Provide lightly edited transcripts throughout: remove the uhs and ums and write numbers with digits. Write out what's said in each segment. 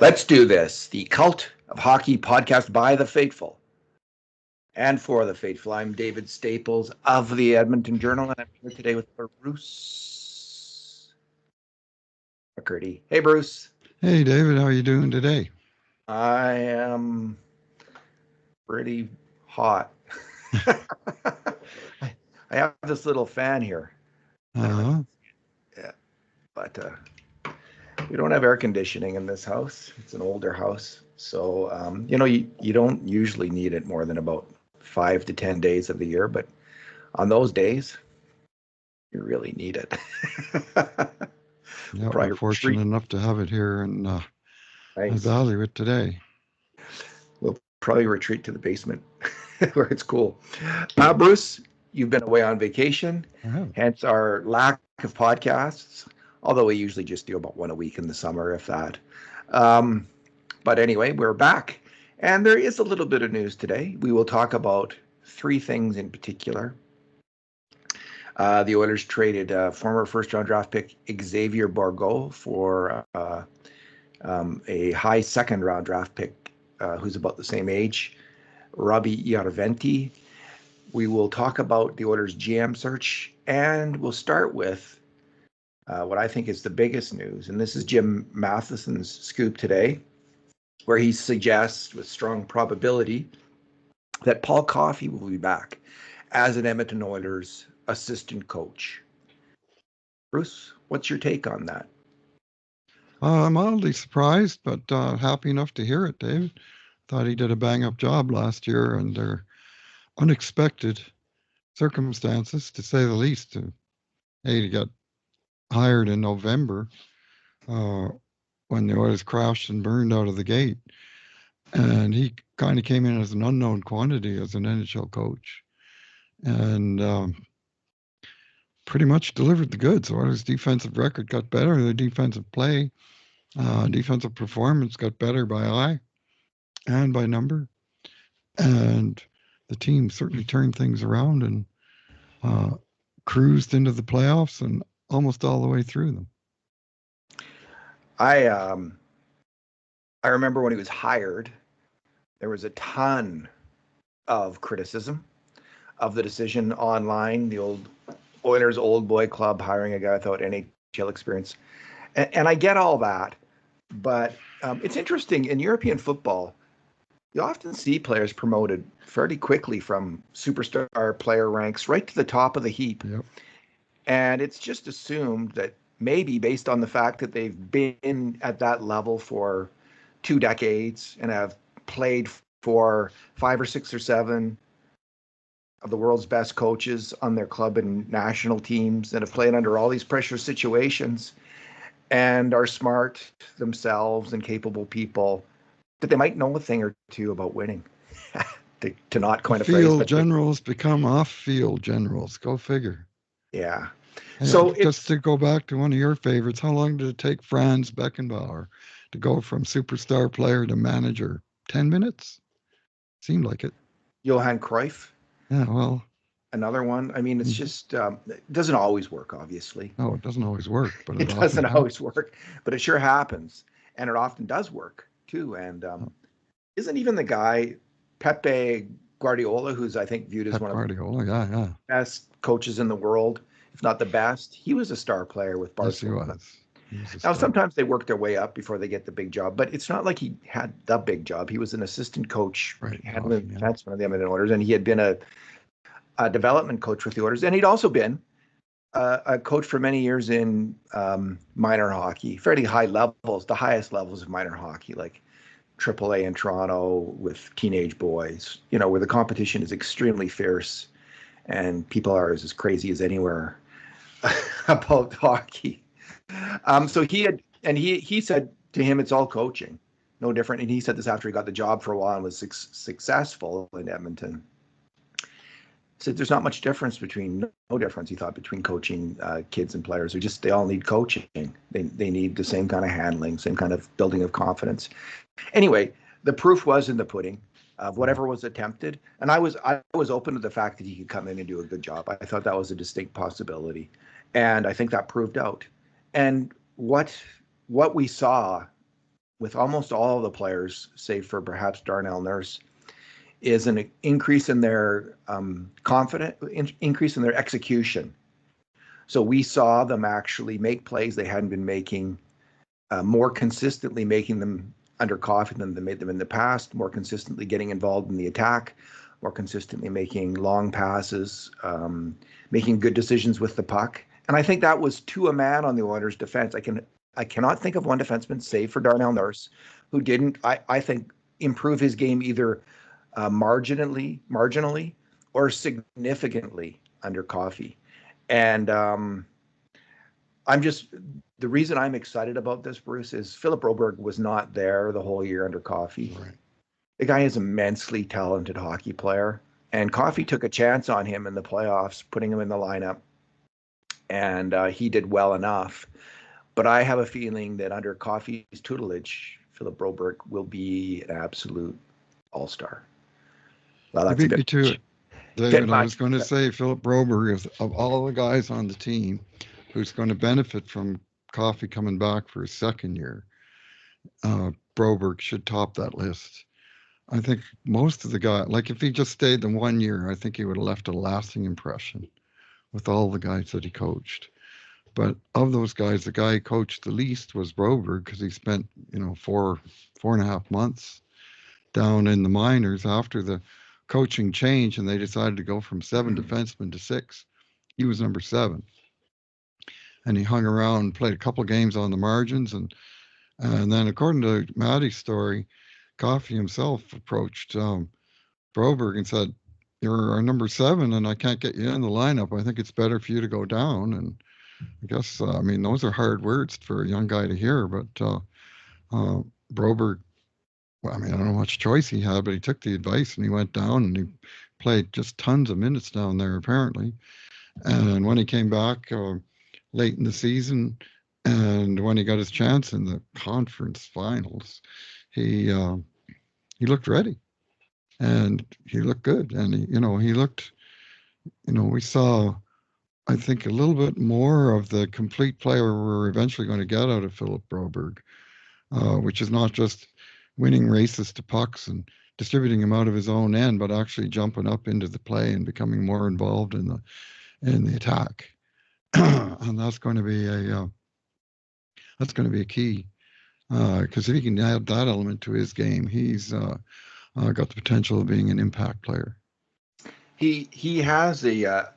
Let's do this. The Cult of Hockey podcast by the faithful and for the faithful. I'm David Staples of the Edmonton Journal, and I'm here today with Bruce McCurdy. Hey, Bruce. Hey, David, how are you doing today? I am pretty hot. I have this little fan here. Uh-huh. Yeah, but we don't have air conditioning in this house. It's an older house. So, you don't usually need it more than about 5 to 10 days of the year. But on those days, you really need it. Yeah, we're fortunate enough to have it here and I value it today. We'll probably retreat to the basement where it's cool. Bruce, you've been away on vacation, hence our lack of podcasts, although we usually just do about one a week in the summer, if that. But anyway, we're back, and there is a little bit of news today. We will talk about three things in particular. The Oilers traded former first-round draft pick Xavier Bourgault for a high second-round draft pick who's about the same age, Robbie Jarventie. We will talk about the Oilers GM search, and we'll start with what I think is the biggest news, and this is Jim Matheson's scoop today, where he suggests with strong probability that Paul Coffey will be back as an Edmonton Oilers assistant coach. Bruce, what's your take on that? I'm mildly surprised, but happy enough to hear it, David. Thought he did a bang-up job last year under unexpected circumstances, to say the least. He got hired in November when the Oilers crashed and burned out of the gate. And he kind of came in as an unknown quantity as an NHL coach. And pretty much delivered the goods. Oilers' defensive record got better. Their defensive play, defensive performance got better by eye and by number. And the team certainly turned things around and cruised into the playoffs and almost all the way through them. I remember when he was hired, there was a ton of criticism of the decision online, the old Oilers old boy club hiring a guy without NHL experience. And I get all that, but it's interesting. In European football, you often see players promoted fairly quickly from superstar player ranks right to the top of the heap. Yep. And it's just assumed that maybe based on the fact that they've been at that level for 2 decades and have played for 5 or 6 or 7 of the world's best coaches on their club and national teams that have played under all these pressure situations and are smart themselves and capable people, that they might know a thing or two about winning. to not coin a phrase. Field generals become off-field generals. Go figure. Yeah. And so just to go back to one of your favorites, how long did it take Franz Beckenbauer to go from superstar player to manager? 10 minutes? Seemed like it. Johan Cruyff. Yeah, well. Another one. I mean, it's just, it doesn't always work, obviously. No, it doesn't always work. But it doesn't always work, but it sure happens. And it often does work, too. And isn't even the guy, Pepe Guardiola, who's I think viewed as one of the best coaches in the world, if not the best, he was a star player with Barcelona. Yes, he was. Now, sometimes they work their way up before they get the big job, but it's not like he had the big job. He was an assistant coach, handling the defenseman of the Edmonton Oilers, and he had been a development coach with the Oilers, and he'd also been a coach for many years in minor hockey, fairly high levels, the highest levels of minor hockey, like AAA in Toronto with teenage boys, where the competition is extremely fierce and people are as crazy as anywhere about hockey. So he said to him, it's all coaching, no different. And he said this after he got the job for a while and was successful in Edmonton. He said there's not much difference no difference, he thought, between coaching kids and players. They all need coaching. They need the same kind of handling, same kind of building of confidence. Anyway, the proof was in the pudding of whatever was attempted. And I was open to the fact that he could come in and do a good job. I thought that was a distinct possibility. And I think that proved out. And what we saw with almost all of the players, save for perhaps Darnell Nurse, is an increase in their increase in their execution. So we saw them actually make plays they hadn't been making, more consistently making them under Coffey than they made them in the past, more consistently getting involved in the attack, more consistently making long passes, making good decisions with the puck. And I think that was to a man on the Oilers' defense. I cannot think of one defenseman, save for Darnell Nurse, who didn't, I think, improve his game either marginally or significantly under Coffey. And the reason I'm excited about this, Bruce, is Philip Broberg was not there the whole year under Coffey. Right. The guy is an immensely talented hockey player, and Coffey took a chance on him in the playoffs, putting him in the lineup, and he did well enough. But I have a feeling that under Coffey's tutelage, Philip Broberg will be an absolute all-star. Well, that's a bit too. David, I was going to say Philip Broberg is, of all the guys on the team, who's going to benefit from Coffey coming back for his second year. Broberg should top that list. I think most of the guys, like if he just stayed the 1 year, I think he would have left a lasting impression with all the guys that he coached. But of those guys, the guy he coached the least was Broberg, because he spent, 4.5 months down in the minors after the coaching change, and they decided to go from 7 defensemen to 6. He was number 7. And he hung around and played a couple of games on the margins. And then, according to Maddie's story, Coffey himself approached Broberg and said, "You're our number 7, and I can't get you in the lineup. I think it's better for you to go down." And I guess, those are hard words for a young guy to hear. But Broberg, I don't know how much choice he had, but he took the advice and he went down and he played just tons of minutes down there, apparently. And when he came back late in the season, and when he got his chance in the conference finals, he looked ready, and he looked good, and he looked, we saw, I think, a little bit more of the complete player we're eventually going to get out of Philip Broberg, which is not just winning races to pucks and distributing them out of his own end, but actually jumping up into the play and becoming more involved in the attack. And that's going to be a key, because if he can add that element to his game, he's got the potential of being an impact player. He has a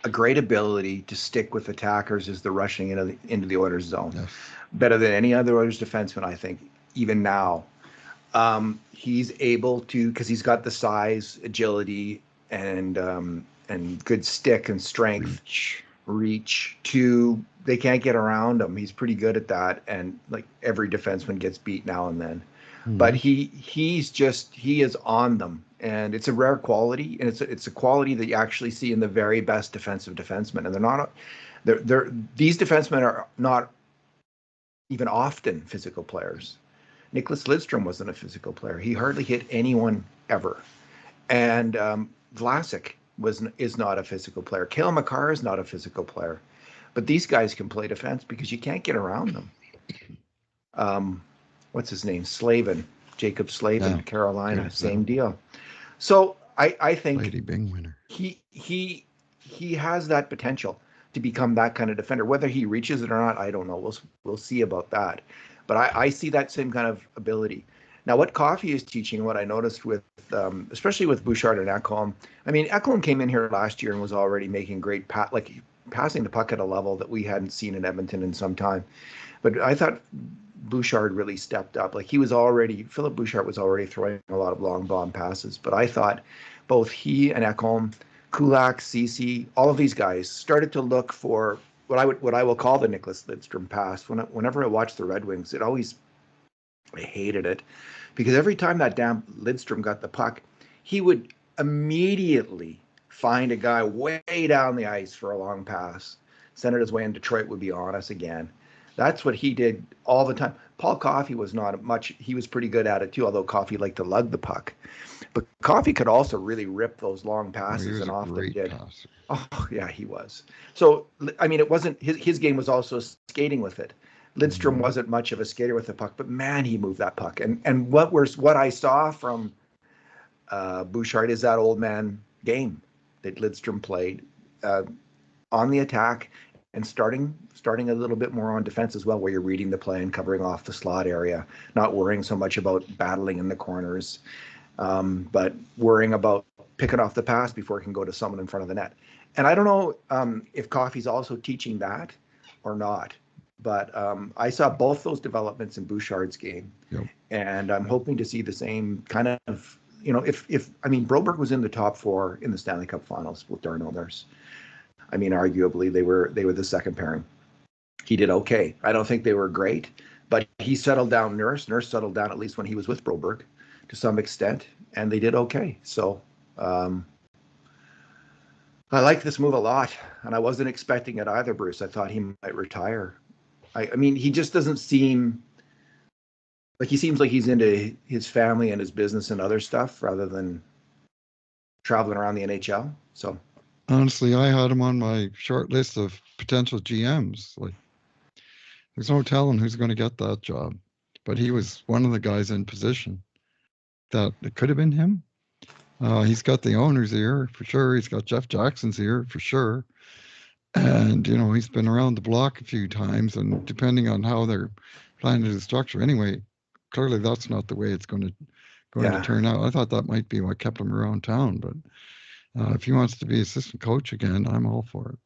great ability to stick with attackers as they're rushing into the Oilers zone. Yes. Better than any other Oilers defenseman, I think, even now. He's able to, because he's got the size, agility, and good stick and strength, reach to, they can't get around him. He's pretty good at that, and like every defenseman gets beat now and then. Mm-hmm. But he is on them, and it's a rare quality, and it's a quality that you actually see in the very best defensive defensemen, and these defensemen are not even often physical players. Nicholas Lidstrom wasn't a physical player. He hardly hit anyone ever. And Vlasic is not a physical player. Cale Makar is not a physical player. But these guys can play defense because you can't get around them. What's his name? Slavin. Jacob Slavin, yeah. Carolina, same deal. So I think Lady Bing winner. He has that potential to become that kind of defender. Whether he reaches it or not, I don't know. We'll see about that. But I see that same kind of ability. Now, what Coffey is teaching, what I noticed with, especially with Bouchard and Ekholm, Ekholm came in here last year and was already making great passing the puck at a level that we hadn't seen in Edmonton in some time. But I thought Bouchard really stepped up. Philip Bouchard was already throwing a lot of long bomb passes. But I thought both he and Ekholm, Kulak, Ceci, all of these guys started to look for what I will call the Nicholas Lidstrom pass. Whenever I watched the Red Wings, I hated it, because every time that damn Lidstrom got the puck, he would immediately find a guy way down the ice for a long pass, send it his way, and Detroit would be on us again. That's what he did all the time. Paul Coffey was not much. He was pretty good at it too, although Coffey liked to lug the puck. But Coffey could also really rip those long passes, and often did. Oh, yeah, he was. So, it wasn't his game was also skating with it. Lidstrom wasn't much of a skater with the puck, but man, he moved that puck. And what I saw from Bouchard is that old man game that Lidstrom played on the attack and starting a little bit more on defense as well, where you're reading the play and covering off the slot area, not worrying so much about battling in the corners, but worrying about picking off the pass before it can go to someone in front of the net. And I don't know if Coffey's also teaching that or not, but I saw both those developments in Bouchard's game. Yep. And I'm hoping to see the same kind of, Broberg was in the top four in the Stanley Cup Finals with Darnell Nurse. I mean, arguably they were the second pairing. He did okay. I don't think they were great, but he settled down Nurse. Nurse settled down at least when he was with Broberg to some extent, and they did okay. So I like this move a lot, and I wasn't expecting it either, Bruce. I thought he might retire. I mean, he just doesn't seem like he's into his family and his business and other stuff rather than traveling around the NHL. So honestly, I had him on my short list of potential GMs. Like, there's no telling who's going to get that job, but he was one of the guys in position that it could have been him. He's got the owner's ear for sure. He's got Jeff Jackson's ear for sure. And, he's been around the block a few times, and depending on how they're planning the structure, anyway, clearly that's not the way it's going to turn out. I thought that might be what kept him around town, but if he wants to be assistant coach again, I'm all for it.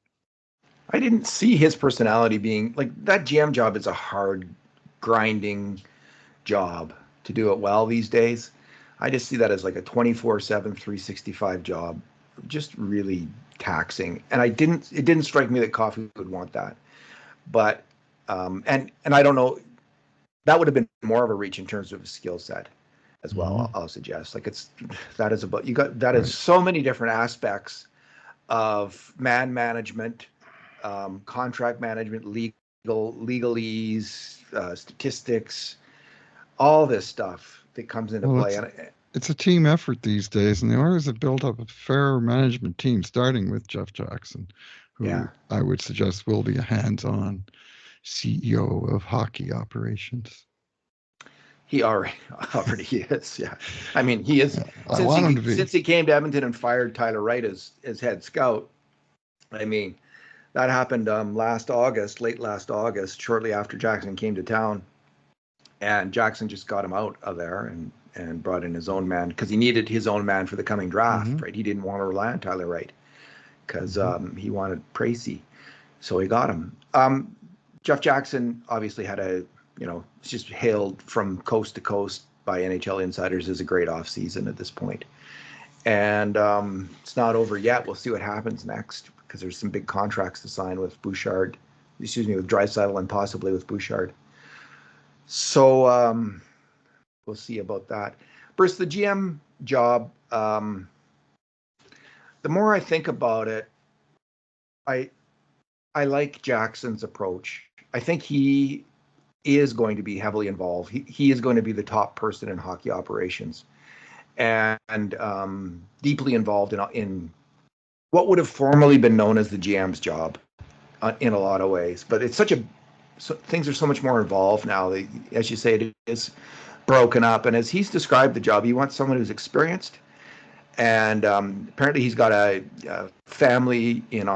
I didn't see his personality being like that. GM job is a hard, grinding job to do it well these days. I just see that as like a 24/7, 365 job, just really taxing. And it didn't strike me that Coffey would want that. But and I don't know, that would have been more of a reach in terms of a skill set as well. I'll suggest like that is so many different aspects of man management, contract management, legalese, statistics, all this stuff that comes into play. It's a team effort these days, and the Oilers have built up a fair management team, starting with Jeff Jackson, who I would suggest will be a hands-on CEO of hockey operations. He already is, yeah. I mean, he is. Since he came to Edmonton and fired Tyler Wright as head scout. I mean, that happened late last August, shortly after Jackson came to town, and Jackson just got him out of there and brought in his own man because he needed his own man for the coming draft, right? He didn't want to rely on Tyler Wright because he wanted Pracey, so he got him. Jeff Jackson obviously had it's just hailed from coast to coast by NHL insiders as a great offseason at this point. And it's not over yet. We'll see what happens next because there's some big contracts to sign with with Draisaitl and possibly with Bouchard. So we'll see about that. Bruce, the GM job, the more I think about it, I like Jackson's approach. I think he is going to be heavily involved. He is going to be the top person in hockey operations and deeply involved in what would have formerly been known as the GM's job in a lot of ways. But it's things are so much more involved now. As you say, it is broken up. And as he's described the job, he wants someone who's experienced. And apparently he's got a family in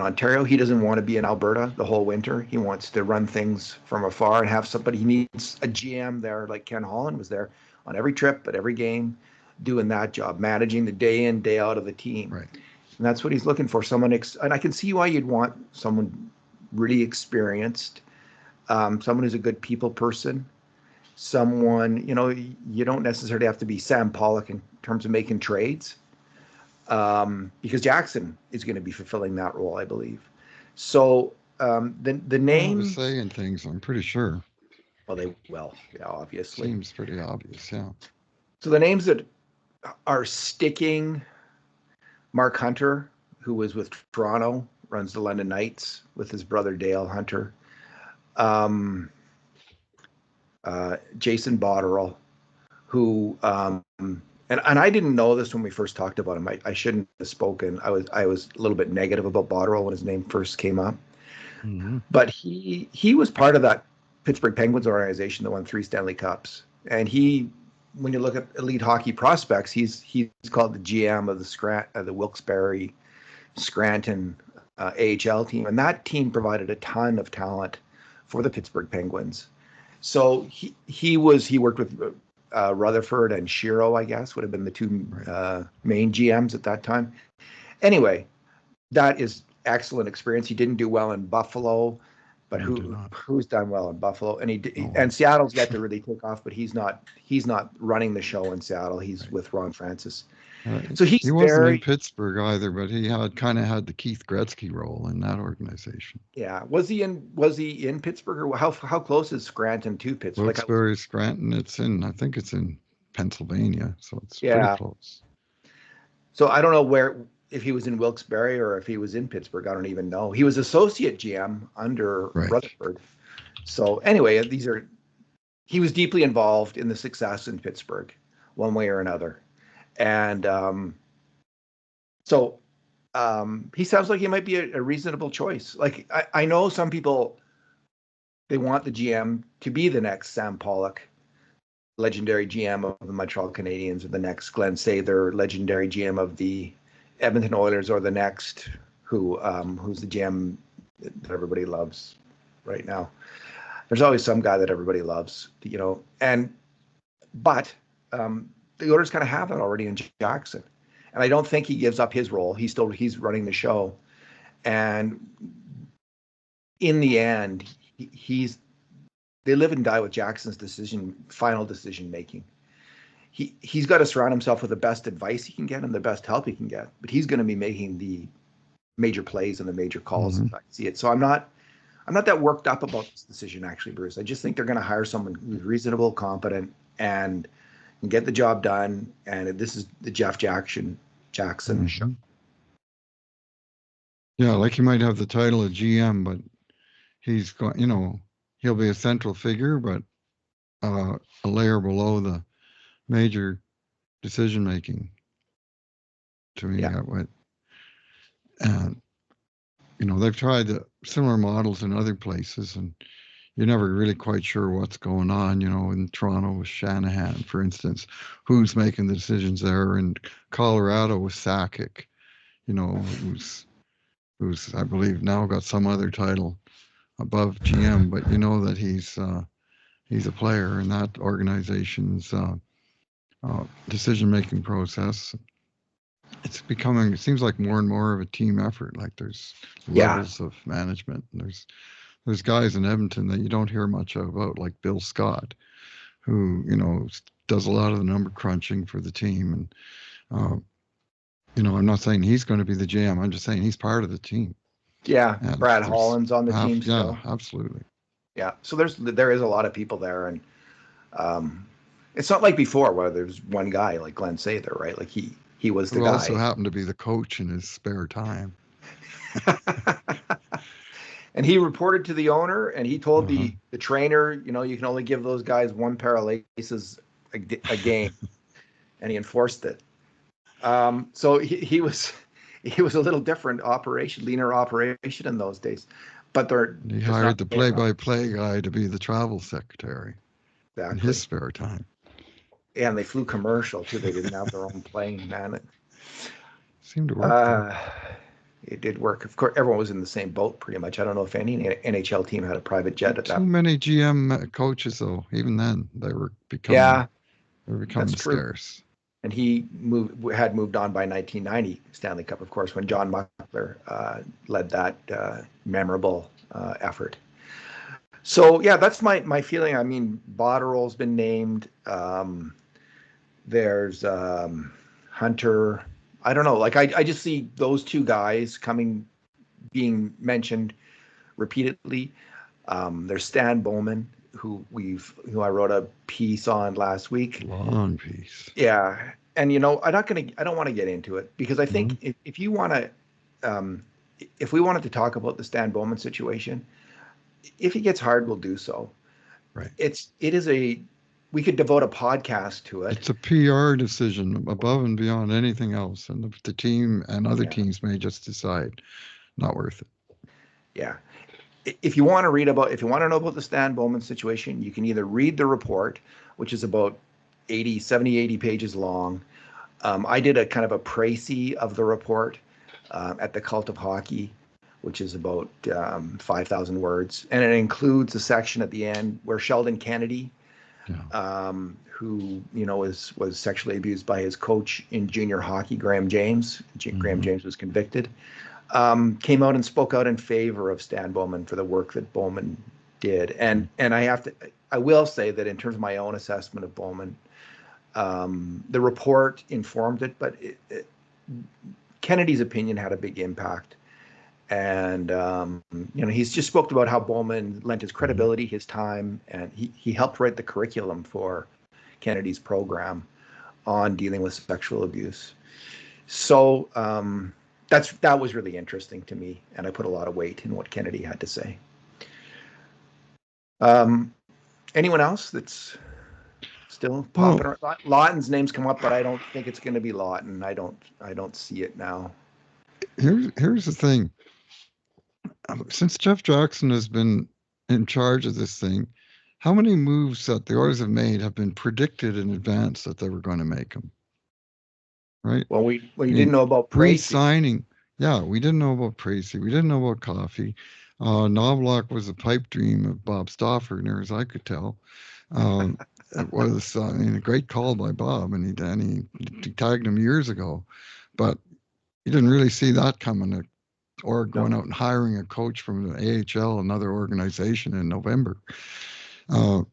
Ontario. He doesn't want to be in Alberta the whole winter. He wants to run things from afar and have somebody. He needs a GM there, like Ken Holland was there on every trip, at every game, doing that job, managing the day in, day out of the team. Right. And that's what he's looking for. And I can see why you'd want someone really experienced, someone who's a good people person, someone, you don't necessarily have to be Sam Pollock in terms of making trades. Because Jackson is going to be fulfilling that role, I believe. So the names saying things, I'm pretty sure. Obviously seems pretty obvious, yeah. So the names that are sticking: Mark Hunter, who was with Toronto, runs the London Knights with his brother Dale Hunter. Jason Botterill, who. And I didn't know this when we first talked about him. I shouldn't have spoken. I was a little bit negative about Botterill when his name first came up. But he was part of that Pittsburgh Penguins organization that won 3 Stanley Cups. And he, when you look at elite hockey prospects, he's called the GM of the Wilkes-Barre Scranton AHL team, and that team provided a ton of talent for the Pittsburgh Penguins. So he worked with Rutherford and Shiro, I guess, would have been the two main GMs at that time. Anyway, that is excellent experience. He didn't do well in Buffalo, but who's done well in Buffalo? And Seattle's yet to really take off, but he's not running the show in Seattle. He's with Ron Francis. So he wasn't in Pittsburgh either, but he kind of had the Keith Gretzky role in that organization. Yeah, was he in Pittsburgh, or how close is Scranton to Pittsburgh? Wilkes-Barre, Scranton. I think it's in Pennsylvania, so it's pretty close. So I don't know if he was in Wilkes-Barre or if he was in Pittsburgh. I don't even know. He was associate GM under Rutherford. So anyway, he was deeply involved in the success in Pittsburgh, one way or another. And he sounds like he might be a reasonable choice. Like I know some people, they want the GM to be the next Sam Pollock, legendary GM of the Montreal Canadiens, or the next Glenn Sather, legendary GM of the Edmonton Oilers, or the next who's the GM that everybody loves right now. There's always some guy that everybody loves, but the Oilers kind of have it already in Jackson. And I don't think he gives up his role. He's running the show. And in the end, they live and die with Jackson's final decision making. He's got to surround himself with the best advice he can get and the best help he can get. But he's going to be making the major plays and the major calls as I see it. So I'm not that worked up about this decision, actually, Bruce. I just think they're going to hire someone who's reasonable, competent, and get the job done. And this is the Jeff Jackson show. Yeah, like he might have the title of GM, but he's got, he'll be a central figure, but a layer below the major decision making. To me, and they've tried similar models in other places, and you're never really quite sure what's going on. In Toronto with Shanahan, for instance, who's making the decisions there, and Colorado with Sakic, who's I believe now got some other title above GM, but that he's a player in that organization's decision-making process. It seems like more and more of a team effort. Like there's levels of management, and there's guys in Edmonton that you don't hear much about, like Bill Scott, who does a lot of the number crunching for the team. And I'm not saying he's going to be the GM. I'm just saying he's part of the team. Yeah, and Brad Holland's on the team still. Yeah, absolutely. Yeah, so there is a lot of people there, and it's not like before where there's one guy like Glenn Sather, right? Like he was the guy. Who also happened to be the coach in his spare time. And he reported to the owner, and he told the trainer, you can only give those guys one pair of laces a game, and he enforced it. So he was a little different operation, leaner operation in those days. But he hired the play-by-play guy to be the travel secretary in his spare time. Yeah, and they flew commercial too. They didn't have their own plane, man. It seemed to work. It did work. Of course, everyone was in the same boat pretty much. I don't know if any NHL team had a private jet at that. Too many GM coaches, though. Even then, they were becoming scarce. And he had moved on by 1990 Stanley Cup, of course, when John Muckler led that memorable effort. So yeah, that's my feeling. I mean, Botterill's been named. There's Hunter. I don't know. Like I just see those two guys being mentioned repeatedly. There's Stan Bowman, who I wrote a piece on last week. Long piece. Yeah, and I don't want to get into it because I think if you want to, if we wanted to talk about the Stan Bowman situation, if he gets hired, we'll do so. Right. We could devote a podcast to it. It's a PR decision above and beyond anything else, and the team and other teams may just decide not worth it. Yeah. if you want to know about the Stan Bowman situation, you can either read the report, which is about 80 pages long. I did a kind of a précis of the report at the Cult of Hockey, which is about 5,000 words, and it includes a section at the end where Sheldon Kennedy, who was sexually abused by his coach in junior hockey, Graham James. Graham James was convicted. Came out and spoke out in favor of Stan Bowman for the work that Bowman did, and I will say that in terms of my own assessment of Bowman, the report informed it, but Kennedy's opinion had a big impact. And, he's just spoke about how Bowman lent his credibility, his time, and he helped write the curriculum for Kennedy's program on dealing with sexual abuse. So that was really interesting to me, and I put a lot of weight in what Kennedy had to say. Anyone else that's still popping around? Lawton's name's come up, but I don't think it's going to be Lawton. I don't see it now. Here's the thing. Since Jeff Jackson has been in charge of this thing, how many moves that the Oilers have made have been predicted in advance that they were going to make them? Right? Well, we didn't know about Pracey. Re-signing. Yeah, we didn't know about Pracey. We didn't know about Coffey. Knobloch was a pipe dream of Bob Stauffer, near as I could tell. It was a great call by Bob, and he tagged him years ago, but you didn't really see that coming. Or going out and hiring a coach from the AHL, another organization, in November. The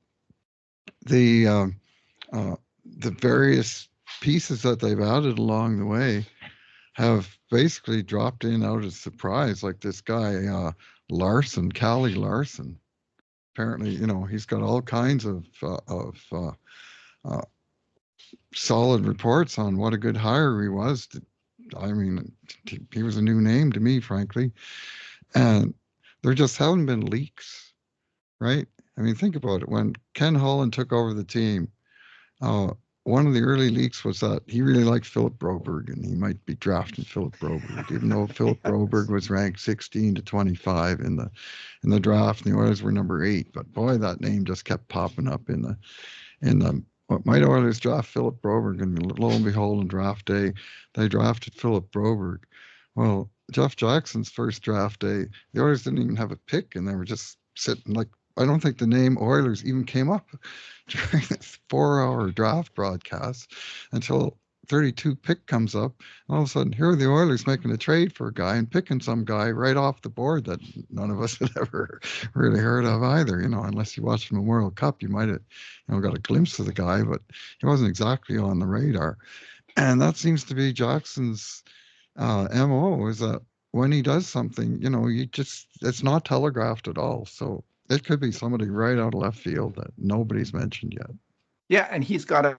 various pieces that they've added along the way have basically dropped in out of surprise, like this guy Larson, Callie Larson. Apparently, he's got all kinds of solid reports on what a good hire he was. I mean, he was a new name to me, frankly. And there just haven't been leaks, right? I mean, think about it. When Ken Holland took over the team, one of the early leaks was that he really liked Philip Broberg, and he might be drafting Philip Broberg, even though Philip Broberg was ranked 16 to 25 in the draft, and the Oilers were number 8. But boy, that name just kept popping up in the what might Oilers draft Philip Broberg, and lo and behold, on draft day, they drafted Philip Broberg. Well, Jeff Jackson's first draft day, the Oilers didn't even have a pick, and they were just sitting like, I don't think the name Oilers even came up during this 4-hour draft broadcast until 32 pick comes up. And all of a sudden, here are the Oilers making a trade for a guy and picking some guy right off the board that none of us had ever really heard of either. Unless you watched the Memorial Cup, you might have, got a glimpse of the guy, but he wasn't exactly on the radar. And that seems to be Jackson's MO, is that when he does something, it's not telegraphed at all. So it could be somebody right out of left field that nobody's mentioned yet. Yeah, and he's got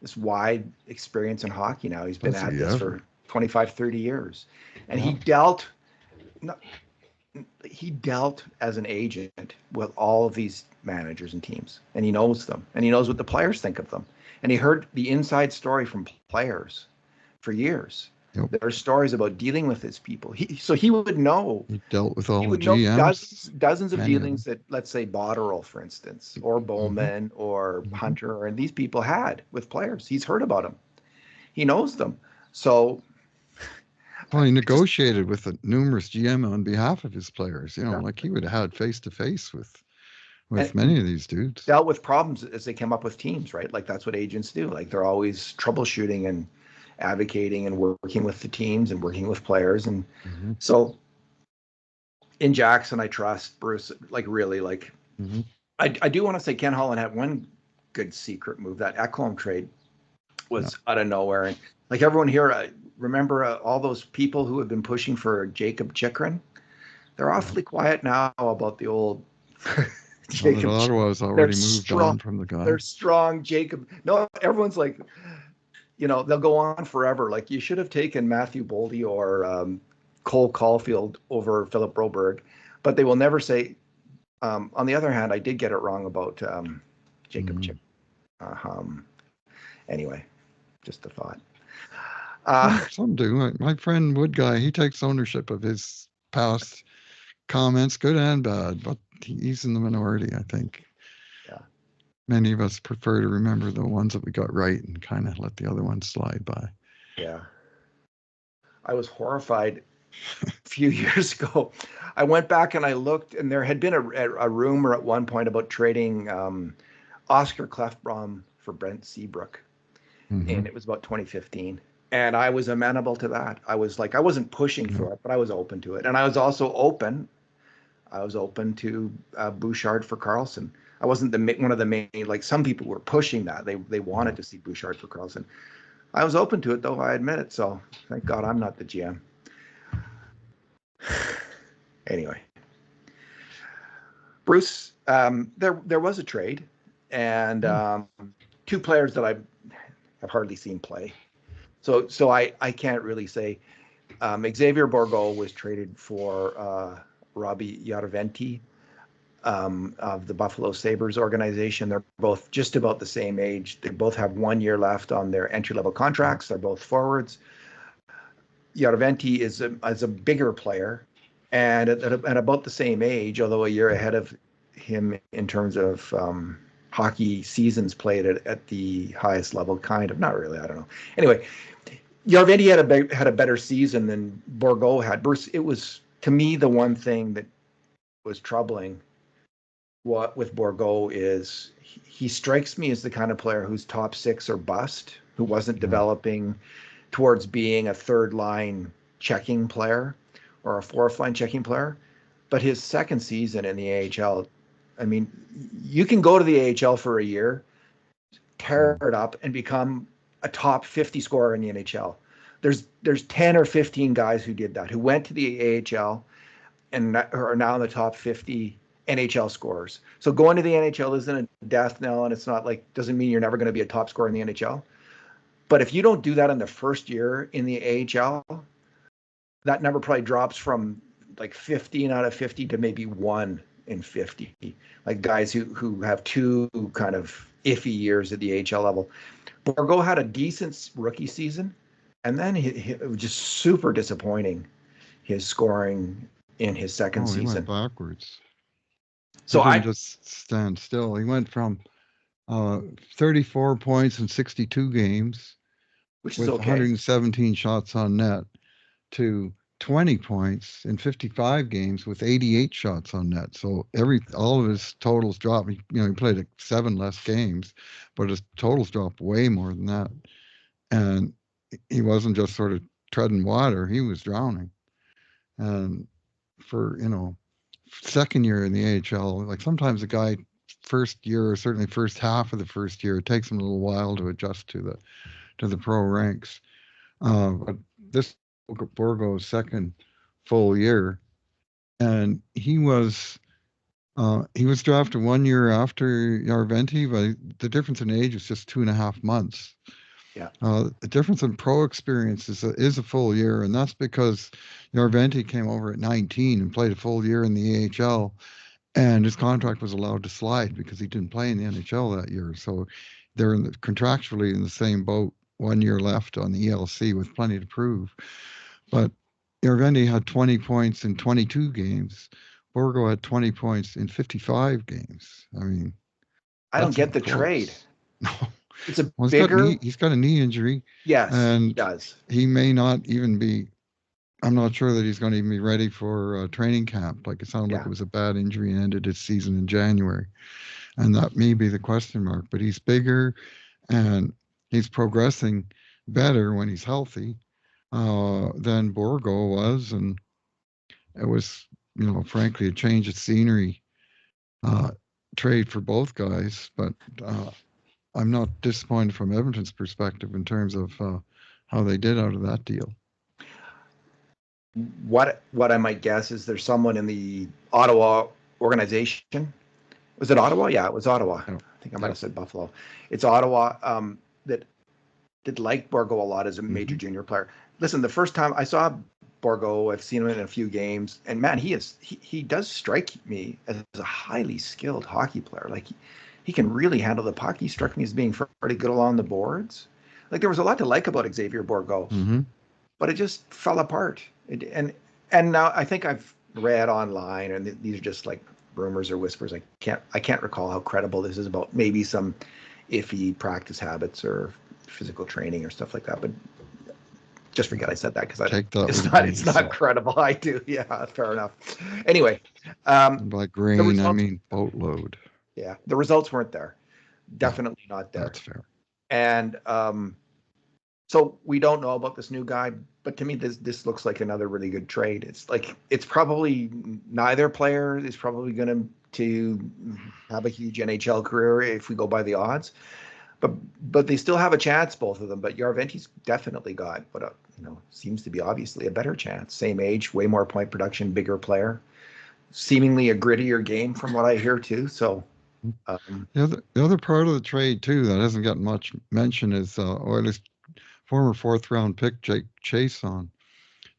this wide experience in hockey now. He's been at this for 25, 30 years. And he dealt as an agent with all of these managers and teams, and he knows them, and he knows what the players think of them. And he heard the inside story from players for years. Yep. There are stories about dealing with his people. He would know. He dealt with all the GMs. Dozens of dealings that, let's say, Botterill, for instance, or Bowman, or Hunter, and these people had with players. He's heard about them. He knows them. So. Well, he negotiated with a numerous GM on behalf of his players. Like he would have had face-to-face with many of these dudes. Dealt with problems as they came up with teams, right? Like that's what agents do. Like they're always troubleshooting and advocating and working with the teams and working with players. And so in Jackson, I trust Bruce, like really, like I do want to say Ken Holland had one good secret move. That Ekholm trade was out of nowhere. And like everyone here, remember all those people who have been pushing for Jacob Chychrun? They're awfully quiet now about the old Jacob. Ottawa's already moved on from the guy. They're strong, Jacob. No, everyone's like, they'll go on forever. Like you should have taken Matthew Boldy or Cole Caulfield over Philip Broberg, but they will never say. On the other hand, I did get it wrong about Jacob Chychrun. Anyway, just a thought. Some do. My friend Wood Guy, he takes ownership of his past comments, good and bad, but he's in the minority, I think. Yeah. Many of us prefer to remember the ones that we got right and kind of let the other ones slide by. Yeah. I was horrified a few years ago. I went back and I looked, and there had been a rumor at one point about trading Oscar Klefbom for Brent Seabrook. And it was about 2015. And I was amenable to that. I was like, I wasn't pushing for it, but I was open to it. And I was also open. I was open to Bouchard for Carlson. I wasn't one of the main, like some people were pushing that. They wanted to see Bouchard for Carlson. I was open to it, though, I admit it. So thank God I'm not the GM. Anyway, Bruce, there was a trade, and two players that I have hardly seen play. So I can't really say. Xavier Bourgault was traded for Robbie Jarventie of the Buffalo Sabres organization. They're both just about the same age. They both have 1 year left on their entry-level contracts. They're both forwards. Jarventie is a bigger player and at about the same age, although a year ahead of him in terms of hockey seasons played at the highest level, kind of. Not really, I don't know. Anyway, Jarventie had a better season than Bourgault had. Bruce, it was, to me, the one thing that was troubling with Bourgault is he strikes me as the kind of player who's top six or bust, who wasn't developing towards being a third line checking player or a fourth line checking player. But his second season in the AHL, I mean, you can go to the AHL for a year, tear it up, and become a top 50 scorer in the NHL. There's 10 or 15 guys who did that, who went to the AHL and are now in the top 50 NHL scorers. So going to the NHL isn't a death knell, and it's not like, doesn't mean you're never going to be a top scorer in the NHL. But if you don't do that in the first year in the AHL, that number probably drops from like 15 out of 50 to maybe 1 in 50. Like guys who have two kind of iffy years at the AHL level. Bourgault had a decent rookie season, and then it was just super disappointing, his scoring in his second season. He went backwards. So I just stand still. He went from 34 points in 62 games, which with is okay, 117 shots on net, to 20 points in 55 games with 88 shots on net. So all of his totals dropped. He played 7 less games, but his totals dropped way more than that. And he wasn't just sort of treading water; he was drowning. And for second year in the AHL, like sometimes a guy first year, or certainly first half of the first year, it takes him a little while to adjust to the pro ranks. But this Bourgault's second full year, and he was drafted 1 year after Jarventie, but the difference in age was just 2.5 months. Yeah. The difference in pro experience is a full year, and that's because Jarventie came over at 19 and played a full year in the AHL, and his contract was allowed to slide because he didn't play in the NHL that year. So they're contractually in the same boat, 1 year left on the ELC with plenty to prove. But Jarventie had 20 points in 22 games. Bourgault had 20 points in 55 games. I mean, I don't get the trade. No. It's a bigger. He's got a knee injury. Yes, and he does. He may not even be. I'm not sure that he's going to even be ready for training camp. Like, it sounded like it was a bad injury and ended his season in January, and that may be the question mark. But he's bigger, and he's progressing better when he's healthy than Bourgault was, and it was, frankly, a change of scenery trade for both guys. But I'm not disappointed from Edmonton's perspective in terms of how they did out of that deal. What I might guess is there's someone in the Ottawa organization. Was it Ottawa? Yeah, it was Ottawa. I think I might have said Buffalo. It's Ottawa that liked Bourgault a lot as a major junior player. Listen, the first time I saw Bourgault, I've seen him in a few games, and man, he does strike me as a highly skilled hockey player. Like, he can really handle the puck. He struck me as being pretty good along the boards. Like, there was a lot to like about Xavier Bourgault, but it just fell apart. And now I think I've read online, and these are just like rumors or whispers. I can't recall how credible this is, about maybe some iffy practice habits or physical training or stuff like that. But just forget I said that, because it's not credible. I do. Yeah, fair enough. Anyway, by grain, I mean boatload. Yeah, the results weren't there. Definitely not there. That's fair. And so we don't know about this new guy, but to me, this looks like another really good trade. It's probably neither player is probably going to have a huge NHL career if we go by the odds, but they still have a chance, both of them. But Jarventie's definitely got what seems to be obviously a better chance. Same age, way more point production, bigger player, seemingly a grittier game from what I hear too. So. The other part of the trade too that hasn't gotten much mention is Oilers' former fourth-round pick Jake Chason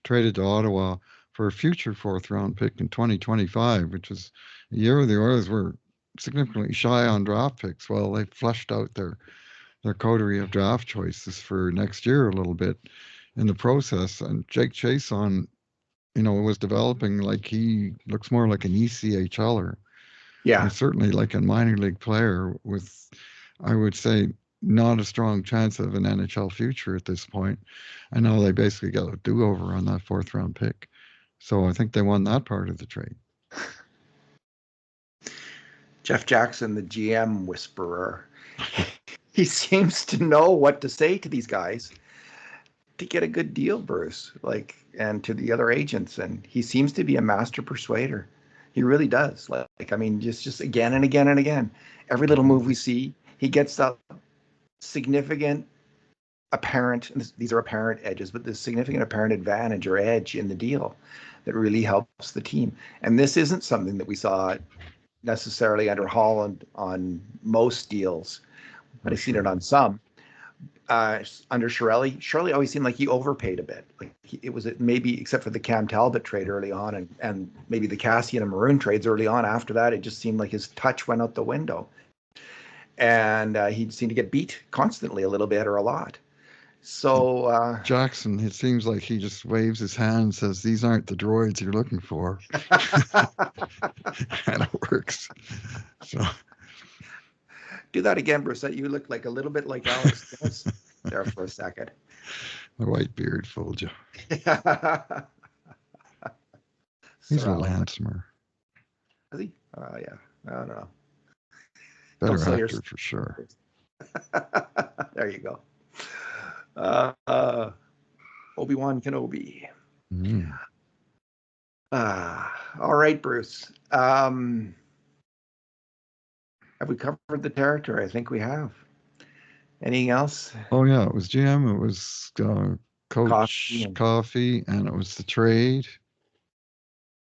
traded to Ottawa for a future fourth-round pick in 2025, which was a year where the Oilers were significantly shy on draft picks. Well, they fleshed out their coterie of draft choices for next year a little bit in the process, and Jake Chason, was developing like he looks more like an ECHLer. Yeah, and certainly like a minor league player with, I would say, not a strong chance of an NHL future at this point. I know they basically got a do-over on that fourth-round pick. So I think they won that part of the trade. Jeff Jackson, the GM whisperer, he seems to know what to say to these guys to get a good deal, Bruce, and to the other agents. And he seems to be a master persuader. He really does. Just again and again and again. Every little move we see, he gets the significant apparent, and these are apparent edges, but the significant apparent advantage or edge in the deal that really helps the team. And this isn't something that we saw necessarily under Holland on most deals, but I've seen it on some. Under Chiarelli always seemed like he overpaid a bit. It was maybe, except for the Cam Talbot trade early on, and maybe the Cassian and Maroon trades early on. After that, it just seemed like his touch went out the window, and he seemed to get beat constantly, a little bit or a lot. So Jackson, it seems like he just waves his hand and says, "These aren't the droids you're looking for," and it works. So. Do that again, Bruce. You look like a little bit like Alex Guinness there for a second. The white beard fooled you. He's a little handsomer. Is he? Yeah. I don't know. Better actor for sure. There you go. Obi-Wan Kenobi. All right, Bruce. Have we covered the territory? I think we have. Anything else? Oh, yeah. It was GM. It was Coach Coffey, and it was the trade.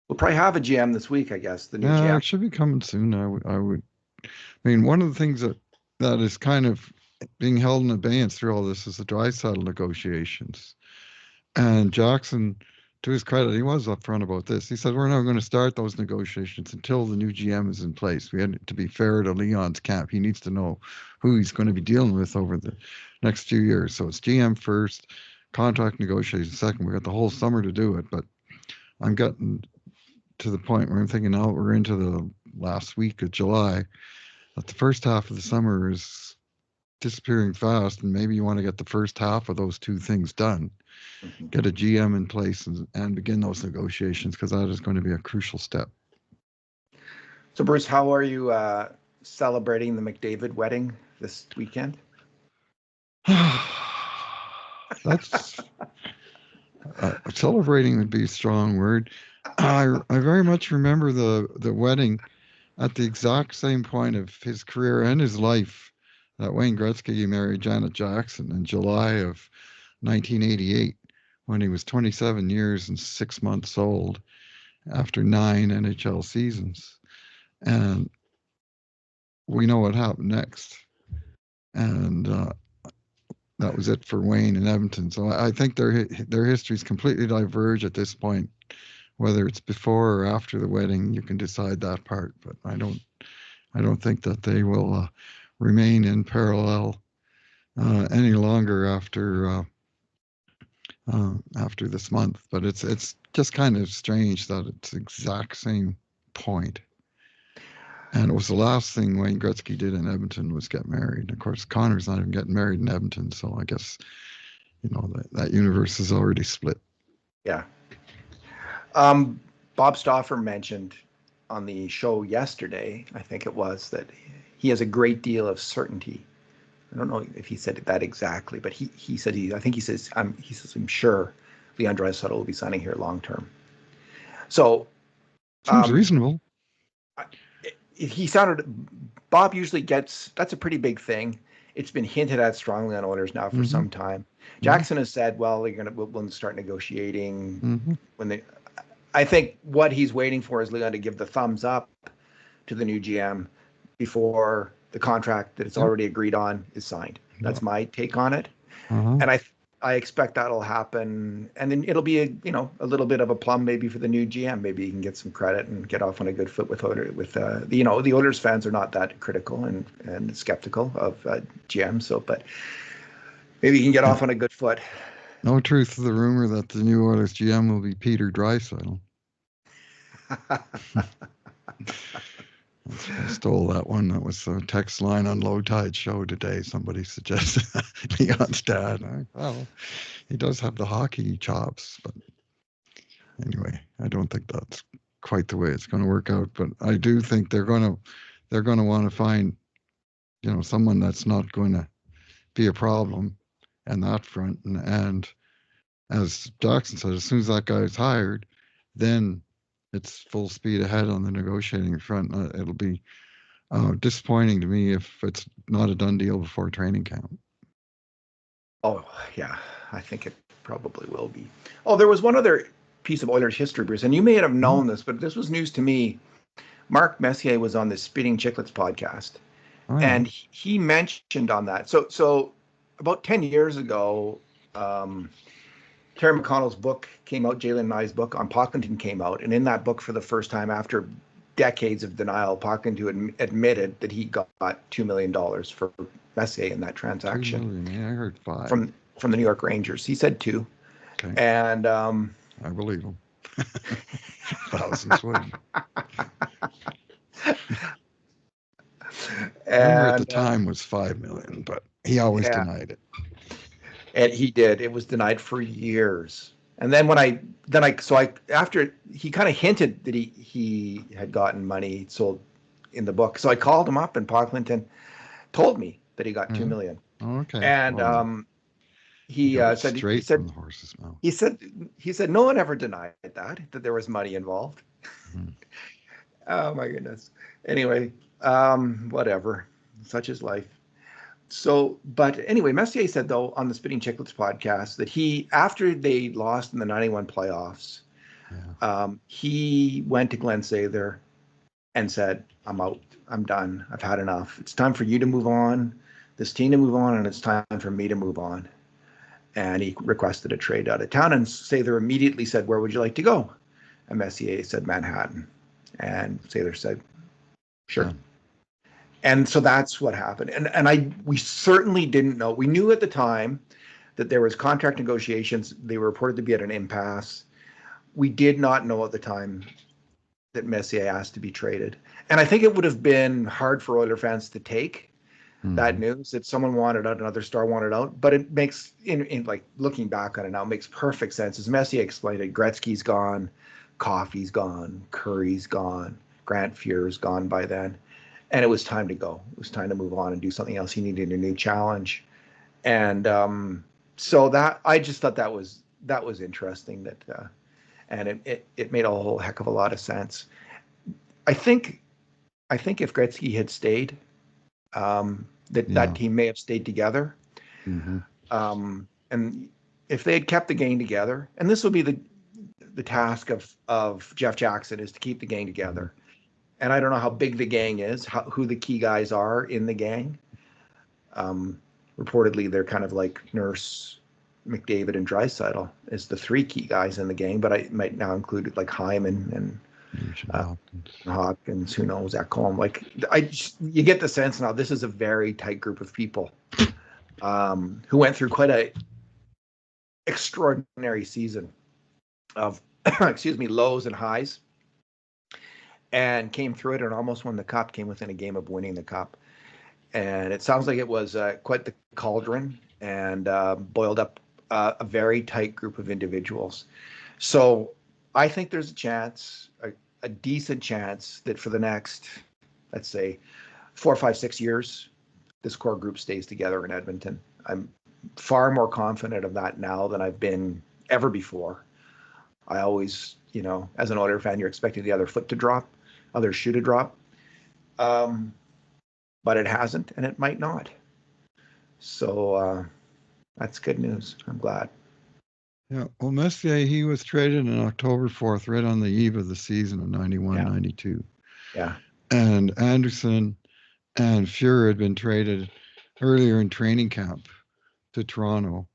We'll probably have a GM this week, I guess. The new GM. It should be coming soon. One of the things that is kind of being held in abeyance through all this is the Draisaitl negotiations. And Jackson, to his credit, he was upfront about this. He said, we're not going to start those negotiations until the new GM is in place. We had to be fair to Leon's camp. He needs to know who he's going to be dealing with over the next few years. So it's GM first, contract negotiations second. We got the whole summer to do it. But I'm getting to the point where I'm thinking now we're into the last week of July, that the first half of the summer is disappearing fast, and maybe you want to get the first half of those two things done. Get a GM in place and begin those negotiations, because that is going to be a crucial step. So, Bruce, how are you celebrating the McDavid wedding this weekend? That's celebrating would be a strong word. I very much remember the wedding at the exact same point of his career and his life that Wayne Gretzky married Janet Jackson in July of 1988, when he was 27 years and 6 months old after 9 NHL seasons. And we know what happened next. And that was it for Wayne and Edmonton. So I think their histories completely diverge at this point. Whether it's before or after the wedding, you can decide that part. But I don't think that they will remain in parallel any longer after after this month. But it's just kind of strange that it's the exact same point. And it was the last thing Wayne Gretzky did in Edmonton was get married. Of course, Connor's not even getting married in Edmonton, so I guess that universe is already split. Yeah. Bob Stauffer mentioned on the show yesterday, I think it was, that he has a great deal of certainty. I don't know if he said that exactly, but he said he says I'm sure Leon Draisaitl will be signing here long term. So seems reasonable. Bob usually gets, that's a pretty big thing. It's been hinted at strongly on Oilers now for some time. Jackson has said, well, we'll start negotiating when I think what he's waiting for is Leon to give the thumbs up to the new GM before the contract that it's already agreed on is signed. That's my take on it. And I expect that'll happen, and then it'll be a little bit of a plum maybe for the new GM. Maybe he can get some credit and get off on a good foot with the Oilers fans are not that critical and skeptical of GM. So, but maybe he can get off on a good foot. No truth to the rumor that the new Oilers GM will be Peter Draisaitl. I stole that one. That was a text line on Low Tide Show today. Somebody suggested Leon's dad. Well, he does have the hockey chops, but anyway, I don't think that's quite the way it's going to work out. But I do think they're going to want to find, someone that's not going to be a problem in that front. And as Jackson said, as soon as that guy's hired, then it's full speed ahead on the negotiating front. It'll be disappointing to me if it's not a done deal before training camp. Oh, yeah. I think it probably will be. Oh, there was one other piece of Oilers history, Bruce, and you may have known this, but this was news to me. Mark Messier was on the Spitting Chicklets podcast, and he mentioned on that. So about 10 years ago, Terry McConnell's book came out, Jalen Nye's book on Pocklington came out, and in that book, for the first time after decades of denial, Pocklington admitted that he got $2 million for Messier in that transaction. $2 million, I heard $5 from the New York Rangers. He said $2. Okay. And I believe him. Thousands wouldn't. Rumor at the time was $5 million, but he always denied it. And he did. It was denied for years. And then after he kind of hinted that he had gotten money sold in the book. So I called him up, and Pocklington told me that he got $2 million. Oh, okay. And he said from the horse's mouth. He said no one ever denied that there was money involved. Oh my goodness. Anyway, whatever. Such is life. So, but anyway, Messier said, though, on the Spitting Chicklets podcast that after they lost in the 91 playoffs, he went to Glenn Sather and said, I'm out. I'm done. I've had enough. It's time for you to move on, this team to move on, and it's time for me to move on. And he requested a trade out of town, and Sather immediately said, where would you like to go? And Messier said, Manhattan. And Sather said, sure. And so that's what happened. And we certainly didn't know. We knew at the time that there was contract negotiations. They were reported to be at an impasse. We did not know at the time that Messier asked to be traded. And I think it would have been hard for Oiler fans to take that news that someone wanted out, another star wanted out. But it makes, in like looking back on it now, it makes perfect sense. As Messier explained it, Gretzky's gone, Coffey's gone, Curry's gone, Grant Fuhr's gone by then. And it was time to go. It was time to move on and do something else. He needed a new challenge. And so that, I just thought that was interesting, that and it made a whole heck of a lot of sense. I think if Gretzky had stayed, that team may have stayed together. And if they had kept the gang together, and this will be the task of Jeff Jackson, is to keep the gang together. And I don't know how big the gang is, who the key guys are in the gang. Reportedly, they're kind of like Nurse, McDavid, and Draisaitl as the three key guys in the gang. But I might now include like Hyman and Hopkins. Who knows? Ekholm. Like you get the sense now. This is a very tight group of people who went through quite extraordinary season of excuse me, lows and highs, and came through it and almost won the cup, came within a game of winning the cup. And it sounds like it was quite the cauldron, and boiled up a very tight group of individuals. So I think there's a chance, a decent chance, that for the next, let's say, 4, 5, 6 years, this core group stays together in Edmonton. I'm far more confident of that now than I've been ever before. I always, as an Oilers fan, you're expecting the other foot to drop, other shoe to drop. But it hasn't, and it might not. So that's good news. I'm glad. Yeah, well, Messier, he was traded on October 4th, right on the eve of the season of 91, 92. Yeah. And Anderson and Fuhrer had been traded earlier in training camp to Toronto.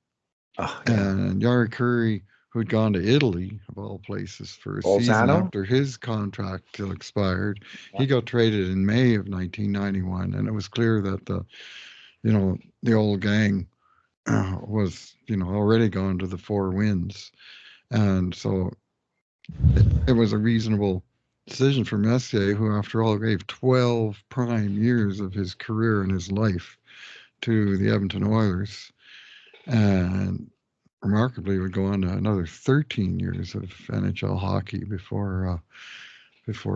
Oh, yeah. And Yari Curry, who'd gone to Italy, of all places, for a season after his contract expired, he got traded in May of 1991. And it was clear that the old gang was, already gone to the 4 wins. And so it was a reasonable decision for Messier, who, after all, gave 12 prime years of his career and his life to the Edmonton Oilers, and remarkably would go on to another 13 years of NHL hockey before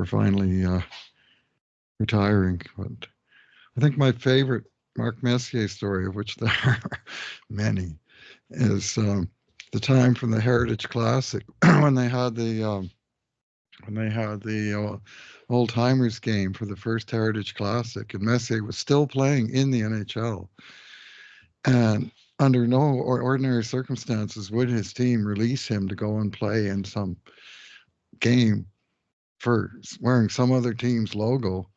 finally retiring. But I think my favorite Mark Messier story, of which there are many, is the time from the Heritage Classic when they had the old timers game for the first Heritage Classic, and Messier was still playing in the NHL, and under no ordinary circumstances would his team release him to go and play in some game for wearing some other team's logo.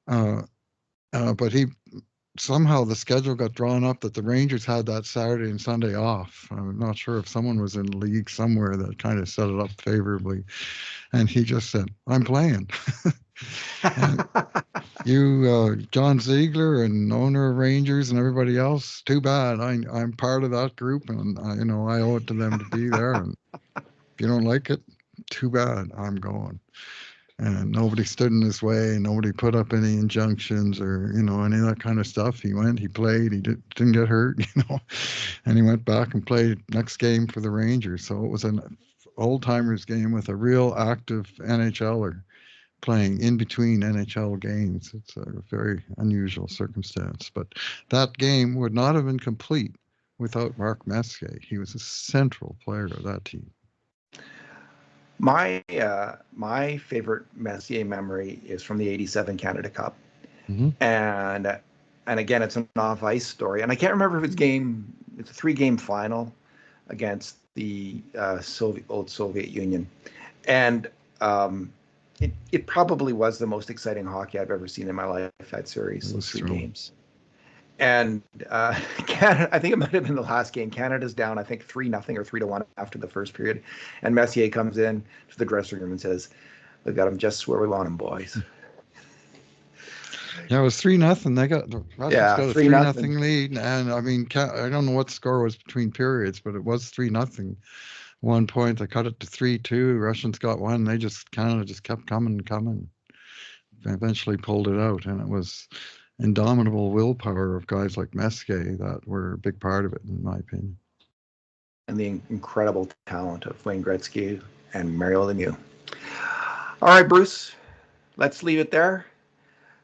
But somehow the schedule got drawn up that the Rangers had that Saturday and Sunday off. I'm not sure if someone was in the league somewhere that kind of set it up favorably. And he just said, "I'm playing." And John Ziegler and owner of Rangers and everybody else, too bad. I'm part of that group, and I owe it to them to be there. And if you don't like it, too bad. I'm going. And nobody stood in his way. Nobody put up any injunctions or any of that kind of stuff. He went, he played, he didn't get hurt, and he went back and played next game for the Rangers. So it was an old timers game with a real active NHLer playing in between NHL games. It's a very unusual circumstance, but that game would not have been complete without Mark Messier. He was a central player of that team. My favorite Messier memory is from the '87 Canada Cup, and again, it's an off-ice story, and I can't remember if it's a 3-game final against the old Soviet Union, and it probably was the most exciting hockey I've ever seen in my life. That series, those 3 games. And Canada, I think it might have been the last game. Canada's down, I think 3-0 or 3-1 after the first period, and Messier comes in to the dressing room and says, "We've got them just where we want them, boys." Yeah, it was 3-0. They got the Russians got a 3-0 lead, and I mean, I don't know what the score was between periods, but it was 3-0. One point, they cut it to 3-2. Russians got one. Canada just kept coming. Eventually pulled it out, and it was indomitable willpower of guys like Messier that were a big part of it, in my opinion. And the incredible talent of Wayne Gretzky and Mario Lemieux. All right, Bruce, let's leave it there.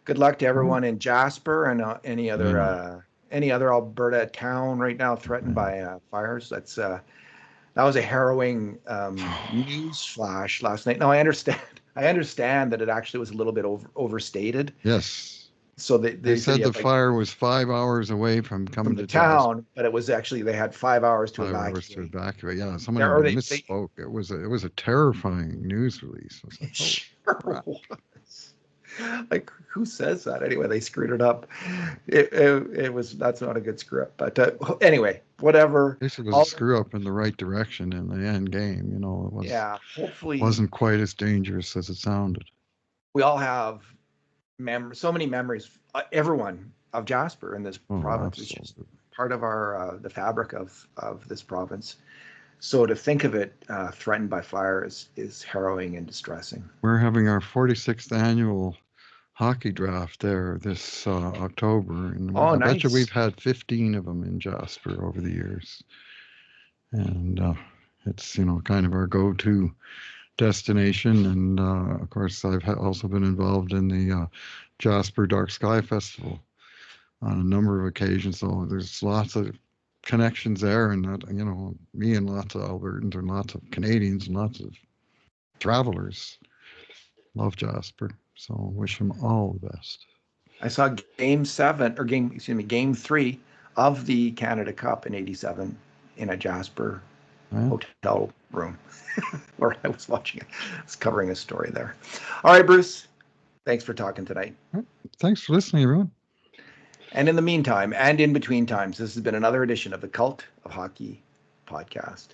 Good luck to everyone in Jasper and any other Alberta town right now threatened by fires. That was a harrowing news flash last night. Now I understand that it actually was a little bit overstated. Yes. So they said the fire was 5 hours away from coming to town, but it was actually they had 5 hours to evacuate. Yeah, someone misspoke. It was a terrifying news release. Sure was. Like, who says that anyway? They screwed it up. That's not a good screw up. But anyway, whatever. This was a screw up in the right direction in the end game. It was. Yeah, hopefully wasn't quite as dangerous as it sounded. We all have so many memories. Everyone of Jasper in this province is just part of our the fabric of this province. So to think of it threatened by fire is harrowing and distressing. We're having our 46th annual hockey draft there this October, and I bet you we've had 15 of them in Jasper over the years. And it's, kind of our go-to destination. And of course, I've also been involved in the Jasper Dark Sky Festival on a number of occasions. So there's lots of connections there, and me and lots of Albertans and lots of Canadians and lots of travelers love Jasper. So wish them all the best. I saw game 3 of the Canada Cup in '87 in a Jasper hotel room where I was watching it. It's covering a story there. All right, Bruce, thanks for talking tonight. Thanks for listening, everyone. And in the meantime, and in between times, this has been another edition of the Cult of Hockey podcast.